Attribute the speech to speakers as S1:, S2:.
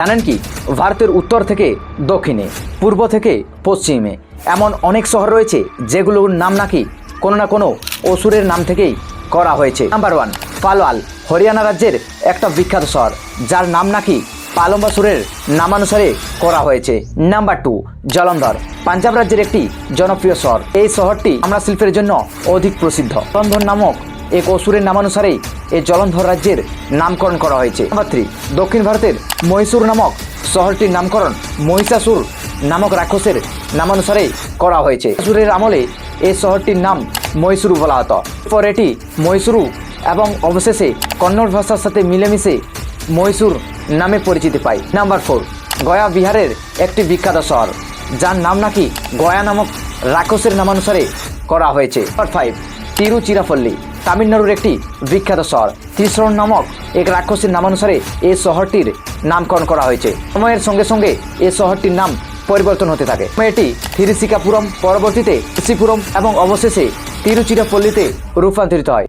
S1: জানেন কি, ভারতের উত্তর থেকে দক্ষিণে, পূর্ব থেকে পশ্চিমে এমন অনেক শহর রয়েছে যেগুলোর নাম নাকি কোনো না কোনো অসুরের নাম থেকেই করা হয়েছে। নাম্বার 1, পালওয়াল হরিয়ানা রাজ্যের একটা বিখ্যাত শহর, যার নাম নাকি পালম্বাসুরের নামানুসারে করা হয়েছে। নাম্বার 2, জলন্ধর পাঞ্জাব রাজ্যের একটি জনপ্রিয় শহর। এই শহরটি তামড়া শিল্পের জন্য অধিক প্রসিদ্ধ। জলন্ধর নামক এক অসুরের নামানুসারেই এই জলন্ধর রাজ্যের নামকরণ করা হয়েছে। নাম্বার 3, দক্ষিণ ভারতের মহীশূর নামক শহরটির নামকরণ মহিষাসুর নামক রাক্ষসের নামানুসারে করা হয়েছে। অসুরের আমলে এই শহরটির নাম মহীশূর বলা হতো। এরপর এটি মহীশূর এবং অবশেষে কন্নড় ভাষার সাথে মিলেমিশে মহীশূর নামে পরিচিতি পায়। নাম্বার 4, গয়া বিহারের একটি বিখ্যাত শহর, যার নাম নাকি গয়া নামক রাক্ষসের নামানুসারে করা হয়েছে। নাম্বার 5, তিরুচিরাপল্লী তামিলনাড়ুর একটি বিখ্যাত শহর। ত্রিশরণ নামক এক রাক্ষসের নামানুসারে এই শহরটির নামকরণ করা হয়েছে। সময়ের সঙ্গে সঙ্গে এই শহরটির নাম পরিবর্তন হতে থাকে। এটি থিরুচিকাপুরম, পরবর্তীতে ত্রিপুরম এবং অবশেষে তিরুচিরাপল্লীতে রূপান্তরিত হয়।